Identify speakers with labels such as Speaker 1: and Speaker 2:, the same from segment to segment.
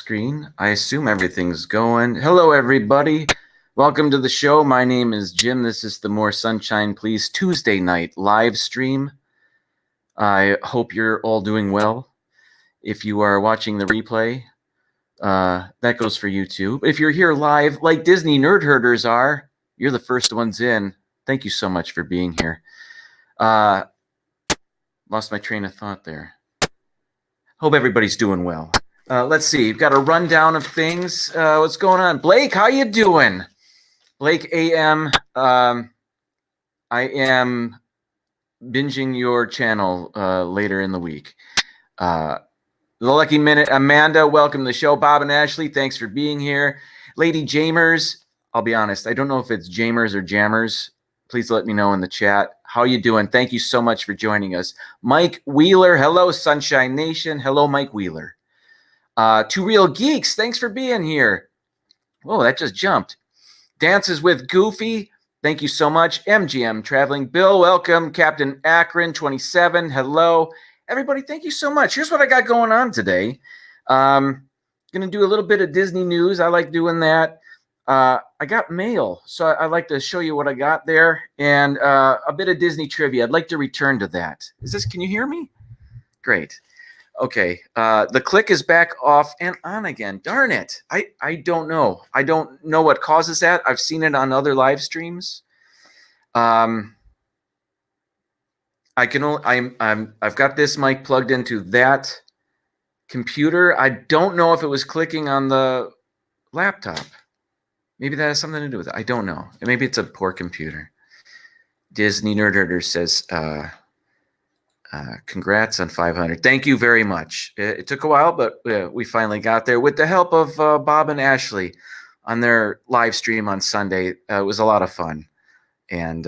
Speaker 1: screen. I assume everything's going. Hello, everybody. Welcome to the show. My name is Jim. This is the More Sunshine Please Tuesday night live stream. I hope you're all doing well. If you are watching the replay, that goes for you too. If you're here live, like Disney Nerd Herders are, you're the first ones in. Thank you so much for being here. Lost my train of thought there. Hope everybody's doing well. Let's see. You've got a rundown of things. What's going on? Blake, how you doing? Blake AM. I am binging your channel later in the week. The Lucky Minute. Amanda, welcome to the show. Bob and Ashley, thanks for being here. Lady Jamers, I'll be honest. I don't know if it's Jamers or Jammers. Please let me know in the chat. How you doing? Thank you so much for joining us. Mike Wheeler. Hello, Sunshine Nation. Hello, Mike Wheeler. Two Real Geeks, thanks for being here. Whoa, that just jumped. Dances with Goofy, thank you so much. MGM Traveling Bill, welcome. Captain Akron 27, hello. Everybody, thank you so much. Here's what I got going on today. Going to do a little bit of Disney news. I like doing that. I got mail, so I'd like to show you what I got there, and a bit of Disney trivia. I'd like to return to that. Can you hear me? Great. Okay, the click is back off and on again. Darn it. I don't know. I don't know what causes that. I've seen it on other live streams. I've got this mic plugged into that computer. I don't know if it was clicking on the laptop. Maybe that has something to do with it. I don't know. Maybe it's a poor computer. Disney Nerd Herder says, congrats on 500. Thank you very much. It took a while, but we finally got there with the help of Bob and Ashley on their live stream on Sunday. It was a lot of fun, and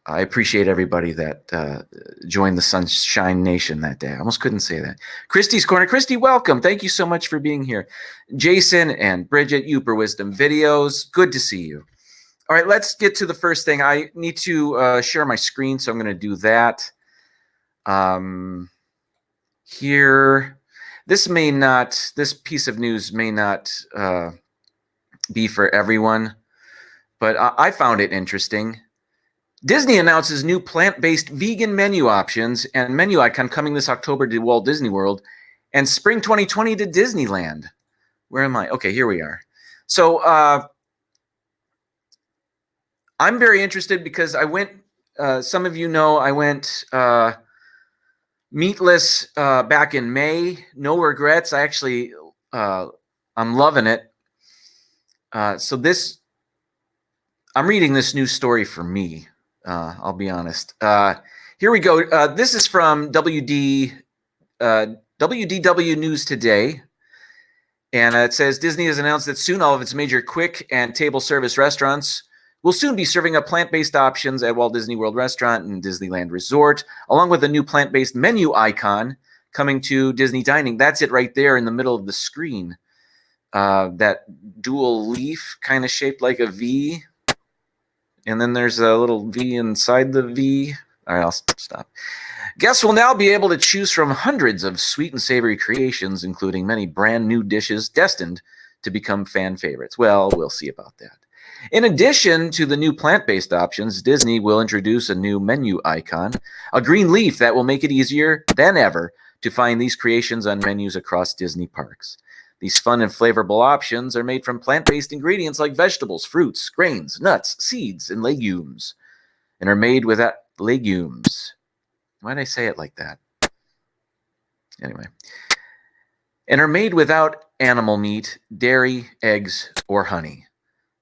Speaker 1: I appreciate everybody that joined the Sunshine Nation that day. I almost couldn't say that. Christy's Corner. Christy, welcome. Thank you so much for being here. Jason and Bridget, Uper Wisdom Videos. Good to see you. All right, let's get to the first thing. I need to share my screen, so I'm going to do that. Here, this piece of news may not be for everyone, but I found it interesting. Disney announces new plant-based vegan menu options and menu icon coming this October to Walt Disney World and spring 2020 to Disneyland. Where am I? Okay, here we are. So I'm very interested because I went, some of you know, I went meatless back in May. No regrets. I actually, I'm loving it. So I'm reading this news story for me. I'll be honest. Here we go. This is from WDW News Today. And it says, Disney has announced that soon all of its major quick and table service restaurants will soon be serving up plant-based options at Walt Disney World Restaurant and Disneyland Resort, along with a new plant-based menu icon coming to Disney Dining. That's it right there in the middle of the screen. That dual leaf kind of shaped like a V. And then there's a little V inside the V. All right, I'll stop. Guests will now be able to choose from hundreds of sweet and savory creations, including many brand new dishes destined to become fan favorites. Well, we'll see about that. In addition to the new plant-based options, Disney will introduce a new menu icon, a green leaf that will make it easier than ever to find these creations on menus across Disney parks. These fun and flavorful options are made from plant-based ingredients like vegetables, fruits, grains, nuts, seeds, and legumes, and are made without legumes. Why did I say it like that? Anyway. And are made without animal meat, dairy, eggs, or honey.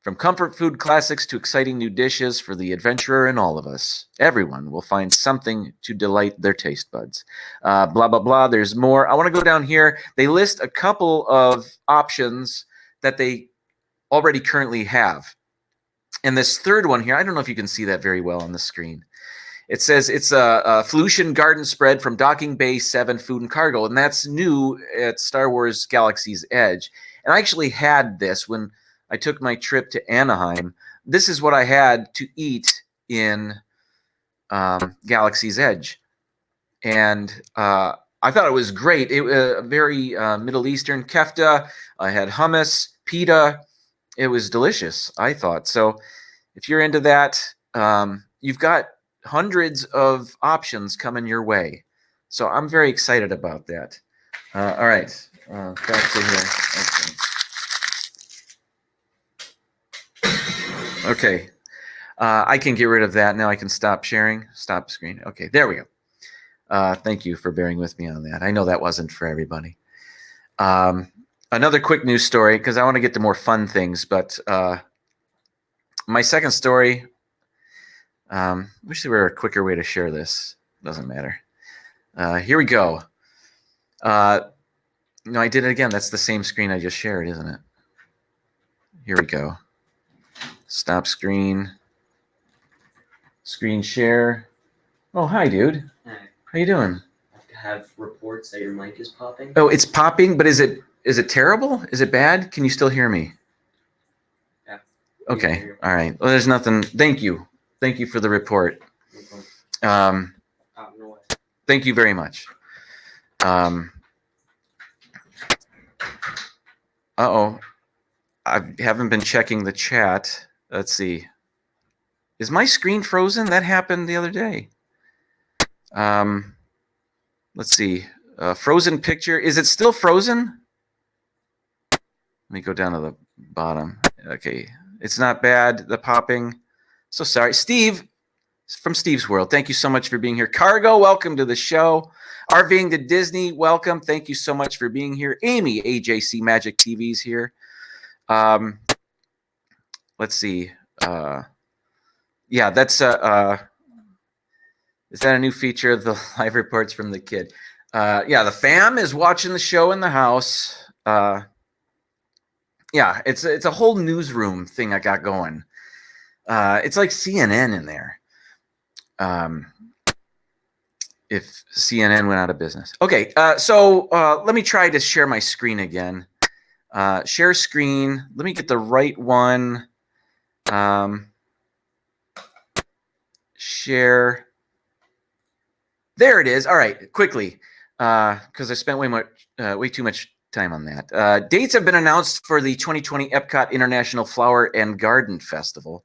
Speaker 1: From comfort food classics to exciting new dishes for the adventurer in all of us, everyone will find something to delight their taste buds. Blah, blah, blah. There's more. I want to go down here. They list a couple of options that they already currently have. And this third one here, I don't know if you can see that very well on the screen. It says it's a Felucian garden spread from Docking Bay 7 Food and Cargo, and that's new at Star Wars Galaxy's Edge. And I actually had this when I took my trip to Anaheim. This is what I had to eat in Galaxy's Edge. And I thought it was great. It was very Middle Eastern kefta. I had hummus, pita. It was delicious, I thought. So if you're into that, you've got hundreds of options coming your way. So I'm very excited about that. All right, back to here. Okay. I can get rid of that. Now I can stop sharing. Stop screen. Okay, there we go. Thank you for bearing with me on that. I know that wasn't for everybody. Another quick news story, because I want to get to more fun things, but my second story, wish there were a quicker way to share this. Doesn't matter. Here we go. No, I did it again. That's the same screen I just shared, isn't it? Here we go. Stop screen. Screen share. Oh, hi, dude.
Speaker 2: Hi.
Speaker 1: How you doing?
Speaker 2: I have reports that your mic is popping.
Speaker 1: Oh, it's popping, but is it terrible? Is it bad? Can you still hear me?
Speaker 2: Yeah.
Speaker 1: Okay. All right. Well, there's nothing. Thank you. Thank you for the report.
Speaker 2: No way.
Speaker 1: Thank you very much. Uh-oh. I haven't been checking the chat. Let's see. Is my screen frozen? That happened the other day. Let's see. Frozen picture. Is it still frozen? Let me go down to the bottom. Okay. It's not bad, the popping. So sorry. Steve from Steve's World, thank you so much for being here. Cargo, welcome to the show. RVing to Disney, welcome. Thank you so much for being here. Amy, AJC Magic TV's here. Let's see. Yeah, that's is that a new feature of the live reports from the kid? Yeah, the fam is watching the show in the house. Yeah, it's a whole newsroom thing I got going. It's like CNN in there. If CNN went out of business. Okay, so let me try to share my screen again. Share screen. Let me get the right one. Share. There it is. All right, quickly, because I spent way too much time on that. Dates have been announced for the 2020 Epcot International Flower and Garden Festival.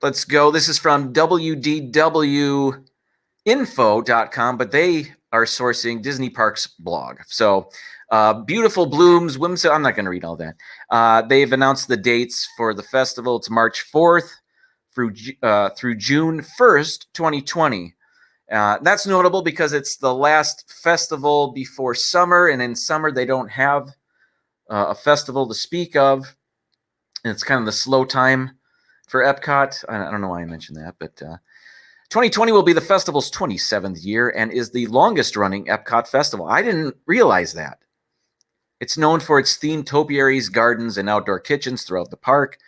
Speaker 1: Let's go. This is from WDWinfo.com, but they are sourcing Disney Parks blog. So beautiful blooms, whimsical. I'm not going to read all that. They've announced the dates for the festival. It's March 4th through June 1st, 2020. That's notable because it's the last festival before summer, and in summer they don't have a festival to speak of. And it's kind of the slow time for Epcot. I don't know why I mentioned that, but 2020 will be the festival's 27th year and is the longest running Epcot festival. I didn't realize that. It's known for its themed topiaries, gardens, and outdoor kitchens throughout the park.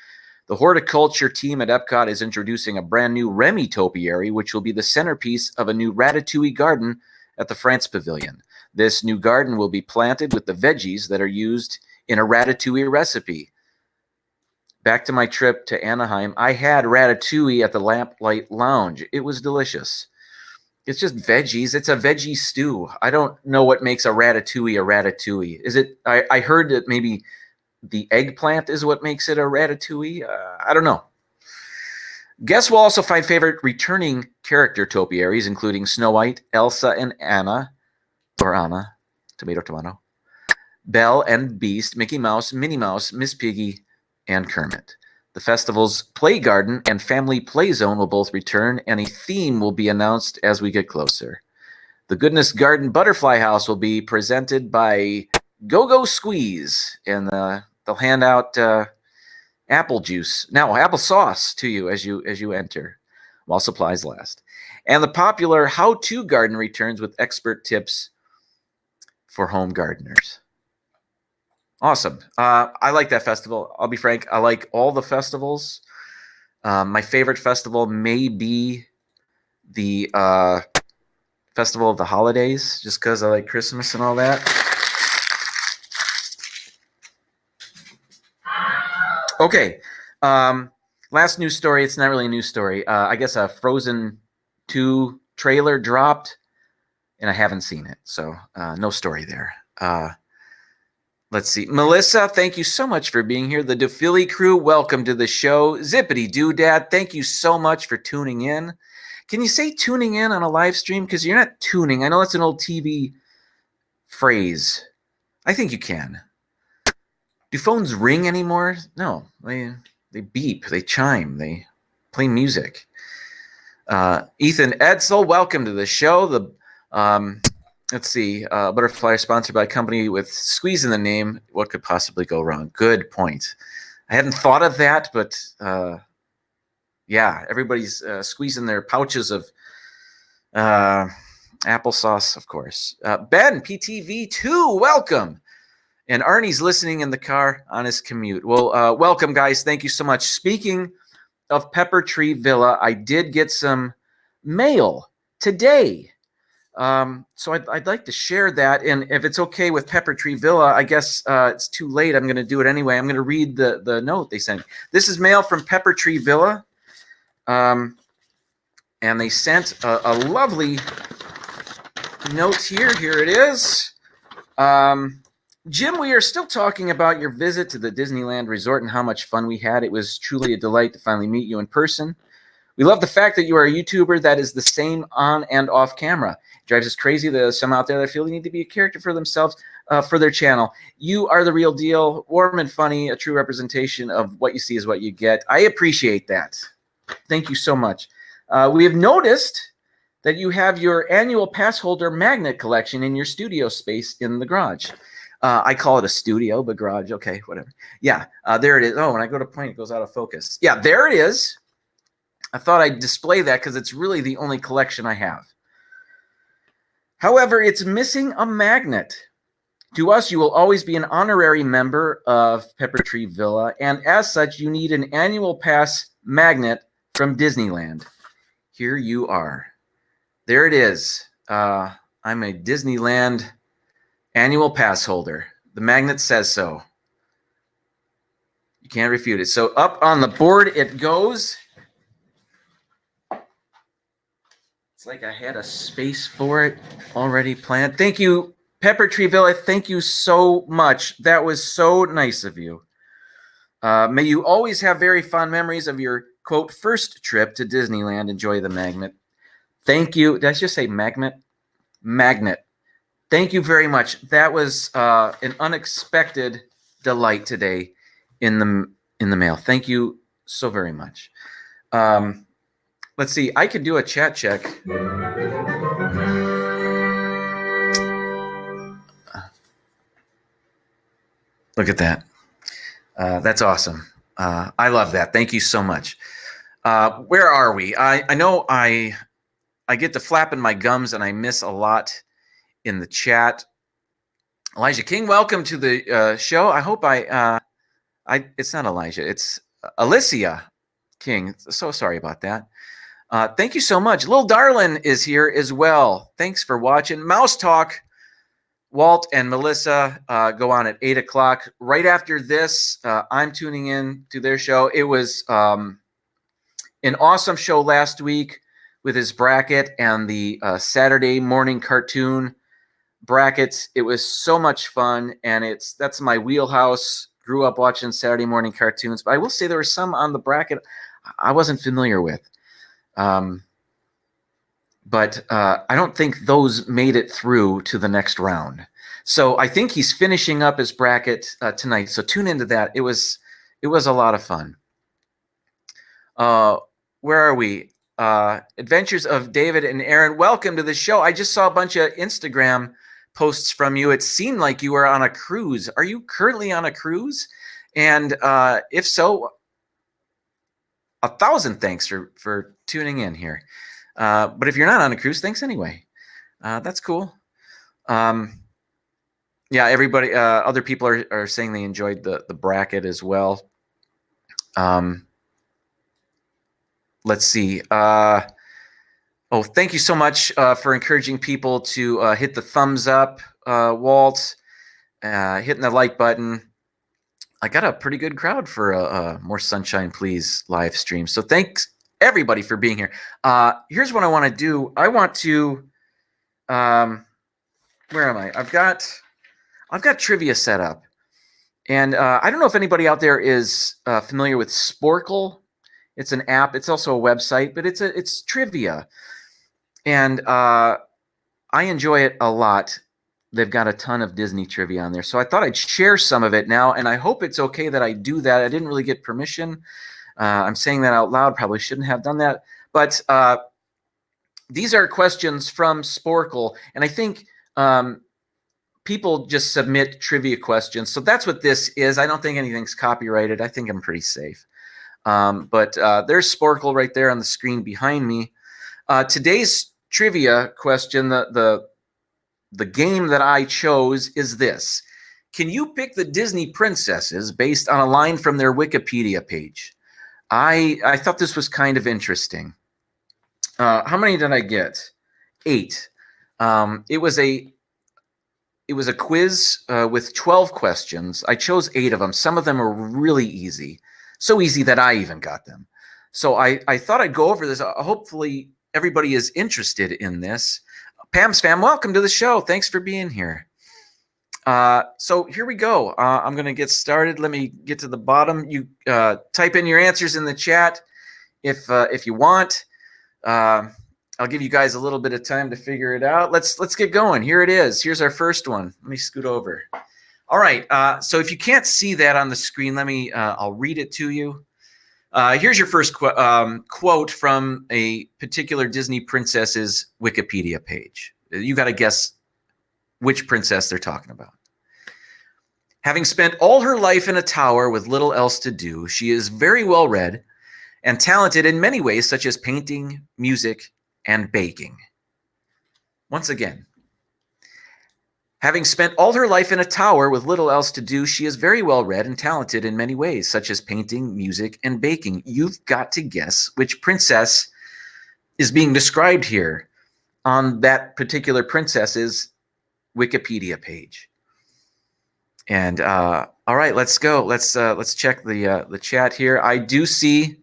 Speaker 1: The horticulture team at Epcot is introducing a brand new Remy topiary, which will be the centerpiece of a new Ratatouille garden at the France Pavilion. This new garden will be planted with the veggies that are used in a Ratatouille recipe. Back to my trip to Anaheim, I had ratatouille at the Lamplight Lounge. It was delicious. It's just veggies. It's a veggie stew. I don't know what makes a ratatouille. Is it? I heard that maybe the eggplant is what makes it a ratatouille. I don't know. Guests will also find favorite returning character topiaries, including Snow White, Elsa and Anna, or Anna, tomato, Belle and Beast, Mickey Mouse, Minnie Mouse, Miss Piggy, and Kermit. The festival's play garden and family play zone will both return, and a theme will be announced as we get closer. The Goodness Garden Butterfly House will be presented by Go-Go Squeeze, and they'll hand out apple sauce to you as you enter, while supplies last. And the popular How-To Garden returns with expert tips for home gardeners. Awesome. I like that festival. I'll be frank. I like all the festivals. My favorite festival may be the Festival of the Holidays, just because I like Christmas and all that. Okay. Last news story. It's not really a news story. I guess a Frozen 2 trailer dropped. and I haven't seen it, so no story there. Let's see. Melissa, thank you so much for being here. The DePhilly crew, welcome to the show. Zippity Doodad, thank you so much for tuning in. Can you say tuning in on a live stream? Because you're not tuning. I know that's an old TV phrase. I think you can. Do phones ring anymore? No. They beep. They chime. They play music. Ethan Edsel, welcome to the show. Let's see. Butterfly is sponsored by a company with squeeze in the name. What could possibly go wrong? Good point. I hadn't thought of that, but yeah, everybody's squeezing their pouches of applesauce, of course. Ben, PTV2, welcome. And Arnie's listening in the car on his commute. Well, welcome, guys. Thank you so much. Speaking of Pepper Tree Villa, I did get some mail today. So I'd like to share that. And if it's okay with Pepper Tree Villa, I guess it's too late. I'm going to do it anyway. I'm going to read the note they sent. This is mail from Pepper Tree Villa. And they sent a lovely note here. Here it is. Jim, we are still talking about your visit to the Disneyland Resort and how much fun we had. It was truly a delight to finally meet you in person. We love the fact that you are a YouTuber that is the same on and off camera. It drives us crazy. There's some out there that feel they need to be a character for themselves, for their channel. You are the real deal, warm and funny, a true representation of what you see is what you get. I appreciate that. Thank you so much. We have noticed that you have your annual pass holder magnet collection in your studio space in the garage. I call it a studio, but garage. Okay, whatever. Yeah, there it is. Oh, when I go to point, it goes out of focus. Yeah, there it is. I thought I'd display that because it's really the only collection I have. However, it's missing a magnet. To us, you will always be an honorary member of Pepper Tree Villa, and as such, you need an annual pass magnet from Disneyland. Here you are. There it is. I'm a Disneyland annual pass holder. The magnet says so. You can't refute it. So up on the board it goes. It's like I had a space for it already planned. Thank you, Pepper Tree Villa. Thank you so much. That was so nice of you. May you always have very fond memories of your, quote, first trip to Disneyland. Enjoy the magnet. Thank you. Did I just say magnet? Magnet. Thank you very much. That was an unexpected delight today in the mail. Thank you so very much. Let's see. I could do a chat check. Look at that. That's awesome. I love that. Thank you so much. Where are we? I know I get to flapping my gums and I miss a lot in the chat. Elijah King, welcome to the show. I hope it's not Elijah, it's Alicia King. So sorry about that. Thank you so much. Lil Darlin is here as well. Thanks for watching. Mouse Talk, Walt and Melissa go on at 8 o'clock. Right after this, I'm tuning in to their show. It was an awesome show last week with his bracket and the Saturday morning cartoon brackets. It was so much fun, and that's my wheelhouse. Grew up watching Saturday morning cartoons, but I will say there were some on the bracket I wasn't familiar with. But I don't think those made it through to the next round. So I think he's finishing up his bracket tonight. So tune into that. It was a lot of fun. Where are we? Adventures of David and Aaron. Welcome to the show. I just saw a bunch of Instagram posts from you. It seemed like you were on a cruise. Are you currently on a cruise? And if so, 1,000 thanks for tuning in here. But if you're not on a cruise, thanks anyway. That's cool. Yeah, everybody, other people are saying they enjoyed the bracket as well. Let's see. Oh, thank you so much for encouraging people to hit the thumbs up, Walt, hitting the like button. I got a pretty good crowd for a More Sunshine Please live stream. So thanks everybody for being here. Here's what I want to do. I want to Where am I? I've got trivia set up, and I don't know if anybody out there is familiar with Sporkle. It's an app. It's also a website, but it's trivia, and I enjoy it a lot. They've got a ton of Disney trivia on there, so I thought I'd share some of it now, and I hope it's okay that I do that. I didn't really get permission. I'm saying that out loud. Probably shouldn't have done that, but these are questions from Sporkle, and I think people just submit trivia questions. So that's what this is. I don't think anything's copyrighted. I think I'm pretty safe. But there's Sporkle right there on the screen behind me. Today's trivia question, the game that I chose is this. Can you pick the Disney princesses based on a line from their Wikipedia page? I thought this was kind of interesting. How many did I get? 8. It was a quiz with 12 questions. I chose 8 of them. Some of them are really easy. So easy that I even got them. So I thought I'd go over this. Hopefully everybody is interested in this. Pam's fam, welcome to the show. Thanks for being here. So here we go. I'm going to get started. Let me get to the bottom. You type in your answers in the chat if you want. I'll give you guys a little bit of time to figure it out. Let's get going. Here it is. Here's our first one. Let me scoot over. All right. So if you can't see that on the screen, I'll read it to you. Here's your first quote from a particular Disney princess's Wikipedia page. You got to guess which princess they're talking about. Having spent all her life in a tower with little else to do, she is very well read and talented in many ways, such as painting, music, and baking. Once again, having spent all her life in a tower with little else to do, she is very well read and talented in many ways, such as painting, music, and baking. You've got to guess which princess is being described here on that particular princess's Wikipedia page. And all right, let's go. Let's check the chat here. I do see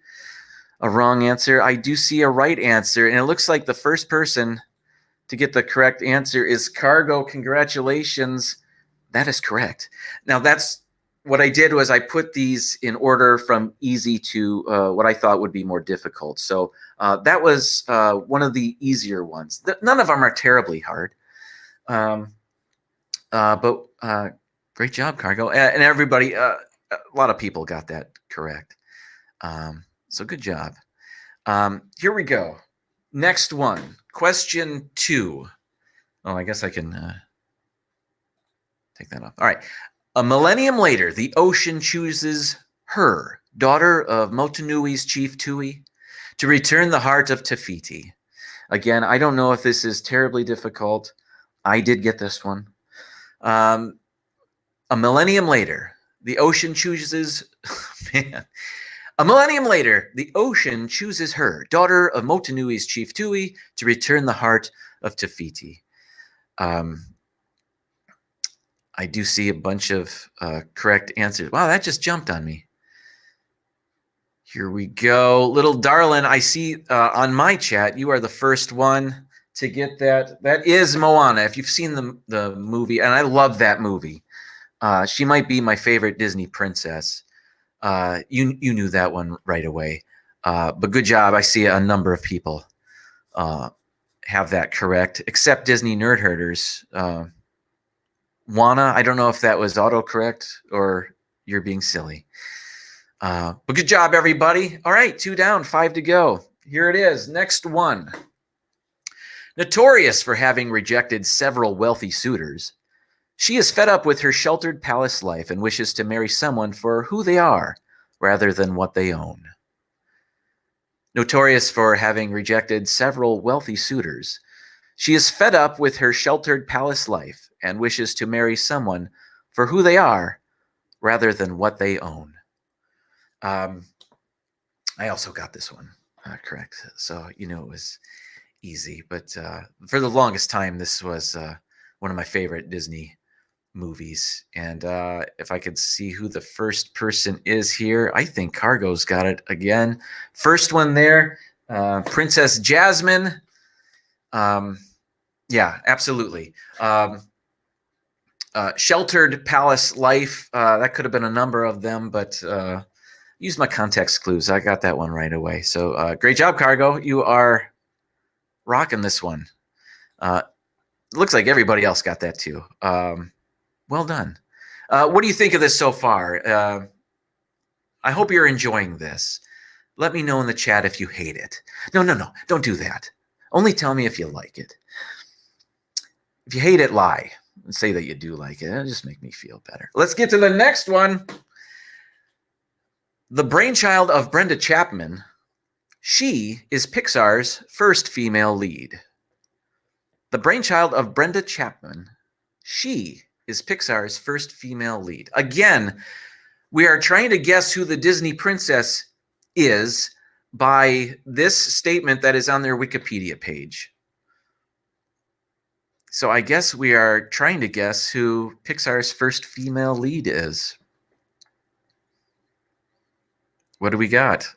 Speaker 1: a wrong answer. I do see a right answer, and it looks like the first person to get the correct answer is Cargo. Congratulations. That is correct. Now, that's what I did was I put these in order from easy to what I thought would be more difficult. So that was one of the easier ones. None of them are terribly hard. But great job, Cargo. And everybody, a lot of people got that correct. So good job. Here we go. Next one. Question 2. Oh, I guess I can take that off. All right. A millennium later, the ocean chooses her, daughter of Motunui's chief Tui, to return the heart of Te Fiti. Again, I don't know if this is terribly difficult. I did get this one. A millennium later, the ocean chooses... Man. A millennium later, the ocean chooses her, daughter of Motunui's chief Tui, to return the heart of Te Fiti. I do see a bunch of correct answers. Wow, that just jumped on me. Here we go. Little darling, I see on my chat, you are the first one to get that. That is Moana. If you've seen the movie, and I love that movie. She might be my favorite Disney princess. You knew that one right away. But good job. I see a number of people have that correct, except Disney Nerd Herders. Wana, I don't know if that was autocorrect or you're being silly. But good job, everybody. All right, 2 down, 5 to go. Here it is. Next one. Notorious for having rejected several wealthy suitors, she is fed up with her sheltered palace life and wishes to marry someone for who they are rather than what they own. Notorious for having rejected several wealthy suitors, she is fed up with her sheltered palace life and wishes to marry someone for who they are rather than what they own. I also got this one correct, so it was easy. But for the longest time, this was one of my favorite Disney movies. And if I could see who the first person is here, I think Cargo's got it again. First one there, Princess Jasmine. Yeah, absolutely. Sheltered Palace Life. That could have been a number of them, but use my context clues. I got that one right away. So great job, Cargo. You are rocking this one. Looks like everybody else got that too. Well done. What do you think of this so far? I hope you're enjoying this. Let me know in the chat if you hate it. No, don't do that. Only tell me if you like it. If you hate it, lie and say that you do like it. It'll just make me feel better. Let's get to the next one. The brainchild of Brenda Chapman. She is Pixar's first female lead. The brainchild of Brenda Chapman. She is Pixar's first female lead. Again, we are trying to guess who the Disney princess is by this statement that is on their Wikipedia page. So I guess we are trying to guess who Pixar's first female lead is. What do we got?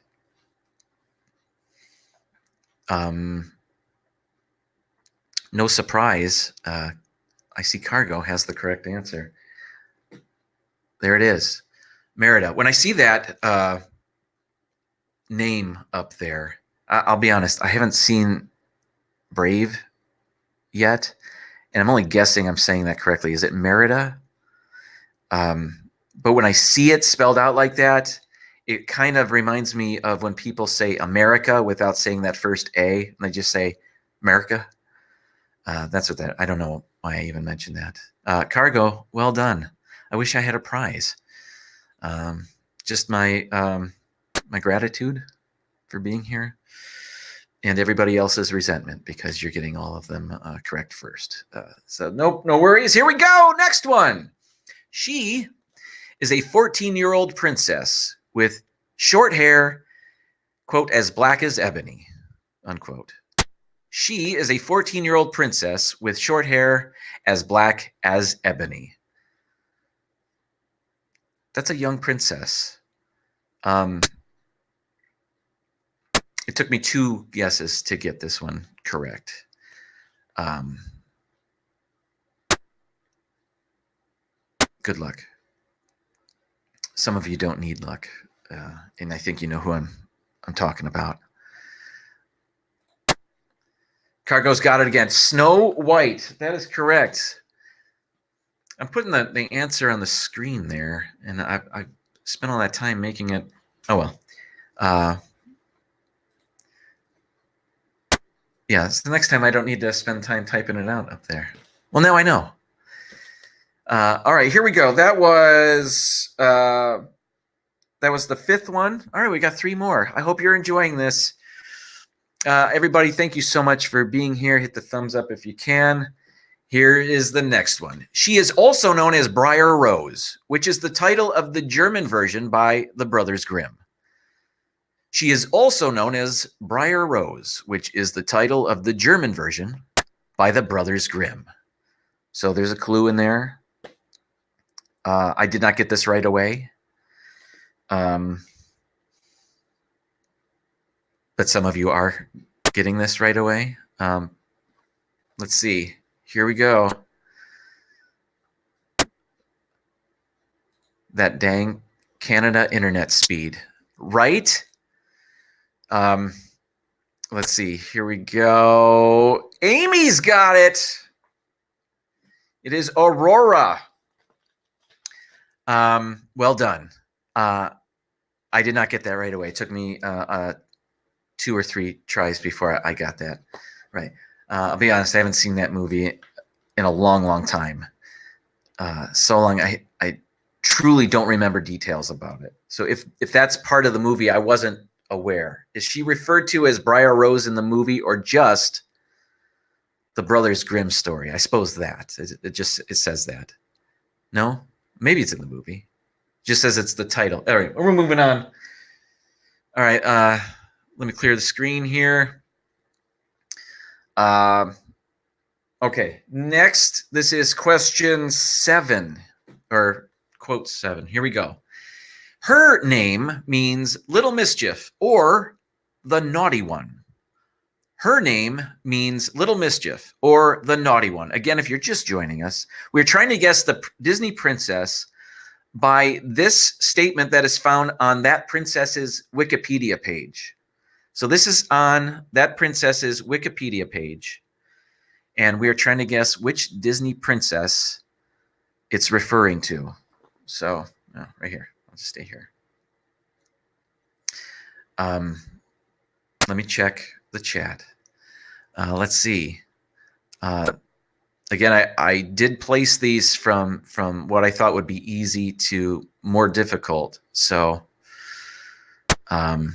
Speaker 1: No surprise. I see Cargo has the correct answer. There it is. Merida. When I see that name up there, I'll be honest, I haven't seen Brave yet, and I'm only guessing I'm saying that correctly. Is it Merida? But when I see it spelled out like that, it kind of reminds me of when people say America without saying that first A, and they just say America. That's what that, I don't know why I even mentioned that. Cargo, well done. I wish I had a prize. Just my my gratitude for being here, and everybody else's resentment because you're getting all of them correct first. So no worries. Here we go. Next one. She is a 14-year-old princess with short hair, quote, as black as ebony, unquote. She is a 14-year-old princess with short hair as black as ebony. That's a young princess. It took me 2 guesses to get this one correct. Good luck. Some of you don't need luck, and I think you know who I'm talking about. Cargo's got it again. Snow White. That is correct. I'm putting the answer on the screen there, and I spent all that time making it. Oh, well. Yeah, so the next time I don't need to spend time typing it out up there. Well, now I know. All right, here we go. That was the 5th one. All right, we got 3 more. I hope you're enjoying this. Everybody, thank you so much for being here. Hit the thumbs up if you can. Here is the next one. She is also known as Briar Rose, which is the title of the German version by the Brothers Grimm. She is also known as Briar Rose, which is the title of the German version by the Brothers Grimm. So there's a clue in there. I did not get this right away. But some of you are getting this right away. Let's see. Here we go. That dang Canada internet speed. Right? Let's see. Here we go. Amy's got it. It is Aurora. Well done. I did not get that right away. It took me 2 or 3 tries before I got that right. I'll be honest, I haven't seen that movie in a long time. So long, I truly don't remember details about it. So if that's part of the movie, I wasn't aware. Is she referred to as Briar Rose in the movie, or just the Brothers Grimm story? I suppose that it says that. No, maybe it's in the movie. Just says it's the title. All right, we're moving on. All right, let me clear the screen here. Okay, next, this is question 7, or quote 7. Here we go. Her name means little mischief or the naughty one. Her name means little mischief or the naughty one. Again, if you're just joining us, we're trying to guess the Disney princess by this statement that is found on that princess's Wikipedia page. So this is on that princess's Wikipedia page, and we are trying to guess which Disney princess it's referring to. So right here, I'll just stay here. Let me check the chat. Let's see. Again, I did place these from what I thought would be easy to more difficult. So, Leanne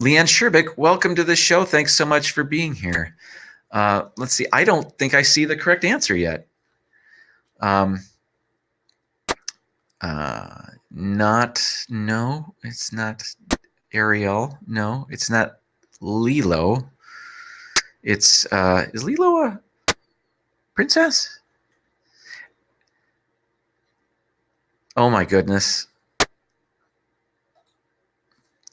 Speaker 1: Sherbick, welcome to the show. Thanks so much for being here. Let's see. I don't think I see the correct answer yet. No, it's not Ariel. No, it's not Lilo. It's is Lilo a princess? Oh my goodness.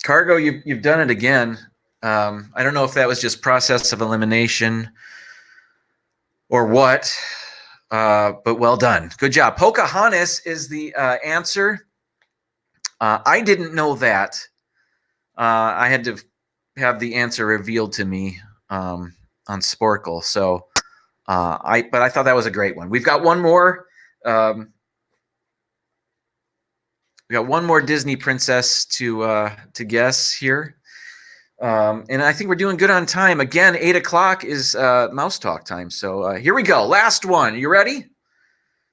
Speaker 1: Cargo, you've done it again. I don't know if that was just process of elimination or what, but well done. Good job. Pocahontas is the answer. I didn't know that. I had to have the answer revealed to me on Sporkle. So but I thought that was a great one. We've got one more. We got one more Disney princess to guess here. And I think we're doing good on time. Again, 8 o'clock is Mouse Talk time. So here we go. Last one. You ready?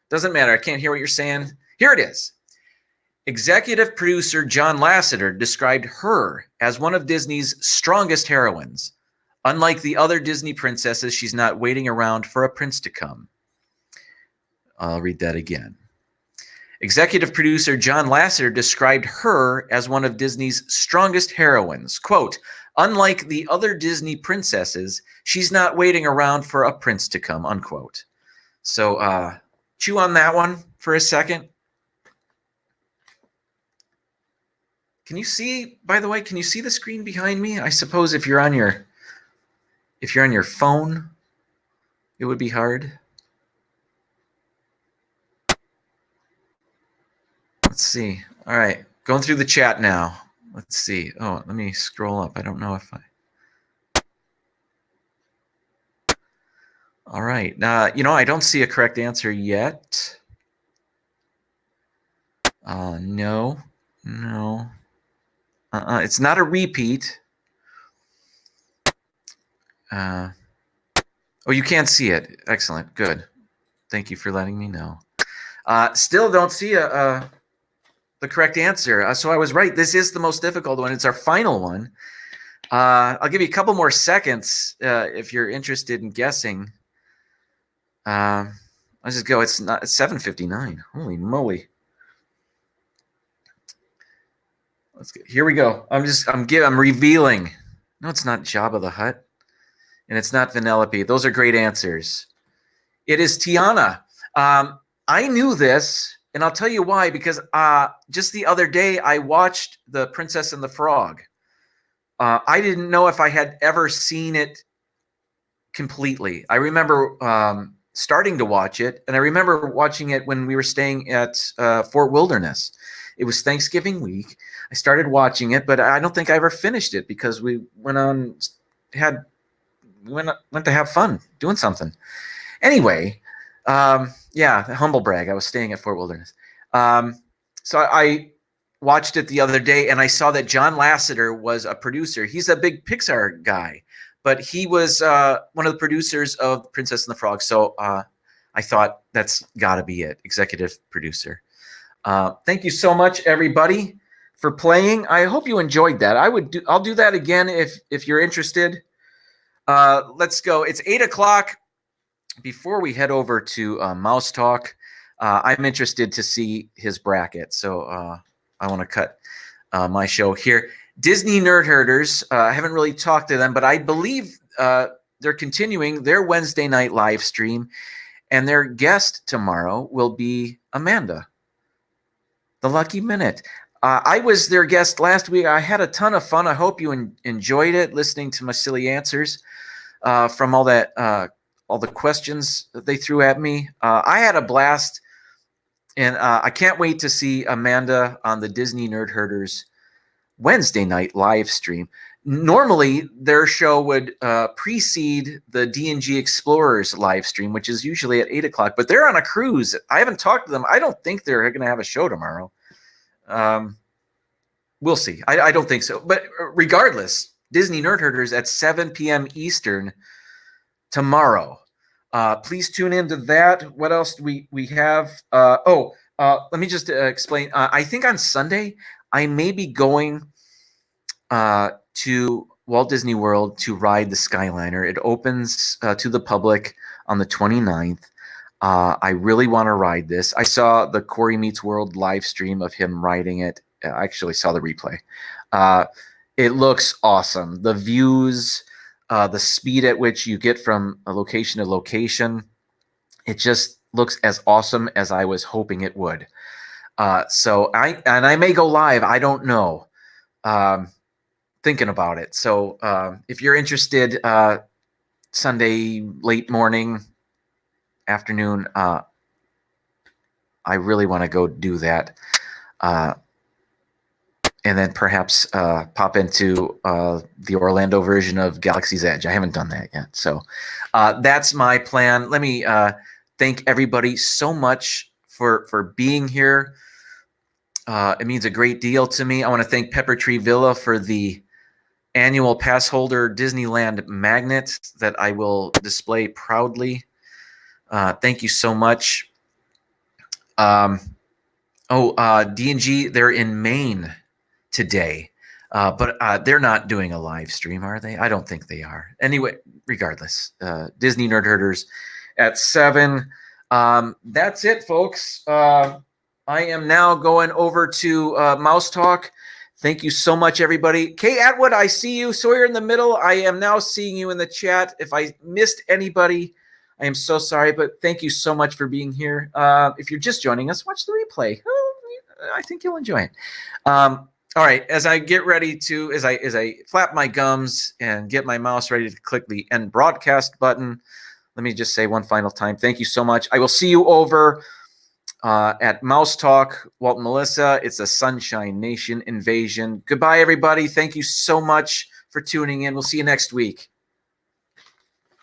Speaker 1: Doesn't matter. I can't hear what you're saying. Here it is. Executive producer John Lasseter described her as one of Disney's strongest heroines. Unlike the other Disney princesses, she's not waiting around for a prince to come. I'll read that again. Executive producer John Lasseter described her as one of Disney's strongest heroines. Quote, unlike the other Disney princesses, she's not waiting around for a prince to come, unquote. So chew on that one for a second. Can you see, by the way, can you see the screen behind me? I suppose if you're on your phone, it would be hard. Let's see. All right. Going through the chat now. Let's see. Oh, let me scroll up. I don't know if All right. I don't see a correct answer yet. No. It's not a repeat. Oh, you can't see it. Excellent. Good. Thank you for letting me know. Still don't see the correct answer. So I was right. This is the most difficult one. It's our final one. I'll give you a couple more seconds if you're interested in guessing. I'll just go. It's 7:59. Holy moly. Here we go. I'm revealing. No, it's not Jabba the Hutt. And it's not Vanellope. Those are great answers. It is Tiana. I knew this, and I'll tell you why, because just the other day I watched The Princess and the Frog. I didn't know if I had ever seen it completely. I remember starting to watch it, and I remember watching it when we were staying at Fort Wilderness. It was Thanksgiving week. I started watching it, but I don't think I ever finished it because we went to have fun doing something. Anyway, humble brag. I was staying at Fort Wilderness. So I watched it the other day, and I saw that John Lasseter was a producer. He's a big Pixar guy, but he was one of the producers of Princess and the Frog. So I thought that's got to be it, executive producer. Thank you so much, everybody, for playing. I hope you enjoyed that. I'll do that again if you're interested. Let's go. It's 8 o'clock. Before we head over to Mouse Talk, I'm interested to see his bracket. So I want to cut my show here. Disney Nerd Herders, I haven't really talked to them, but I believe they're continuing their Wednesday night live stream, and their guest tomorrow will be Amanda, the Lucky Minute. I was their guest last week. I had a ton of fun. I hope you enjoyed it, listening to my silly answers from all the questions that they threw at me. I had a blast, and I can't wait to see Amanda on the Disney Nerd Herders Wednesday night live stream. Normally, their show would precede the D&G Explorers live stream, which is usually at 8 o'clock, but they're on a cruise. I haven't talked to them. I don't think they're going to have a show tomorrow. We'll see. I don't think so. But regardless, Disney Nerd Herders at 7 p.m. Eastern tomorrow. Please tune into that. What else do we have? Let me just explain. I think on Sunday, I may be going to Walt Disney World to ride the Skyliner. It opens to the public on the 29th. I really want to ride this. I saw the Corey Meets World live stream of him riding it. I actually saw the replay. It looks awesome. The views, the speed at which you get from a location to location, it just looks as awesome as I was hoping it would. So I may go live. I don't know. Thinking about it. So if you're interested, Sunday late morning, afternoon, I really want to go do that. And then perhaps pop into the Orlando version of Galaxy's Edge. I haven't done that yet. So that's my plan. Let me thank everybody so much for being here. It means a great deal to me. I want to thank Pepper Tree Villa for the annual pass holder Disneyland magnet that I will display proudly. Thank you so much. D&G, they're in Maine today, but they're not doing a live stream, are they? I don't think they are. Anyway, regardless, Disney Nerd Herders at 7. That's it, folks. I am now going over to Mouse Talk. Thank you so much, everybody. Kay Atwood, I see you. Sawyer in the middle, I am now seeing you in the chat. If I missed anybody, I am so sorry, but thank you so much for being here. If you're just joining us, watch the replay. I think you'll enjoy it. All right, as I get ready to, as I flap my gums and get my mouse ready to click the end broadcast button, let me just say one final time, thank you so much. I will see you over at Mouse Talk. Walt and Melissa, it's a Sunshine Nation invasion. Goodbye, everybody. Thank you so much for tuning in. We'll see you next week.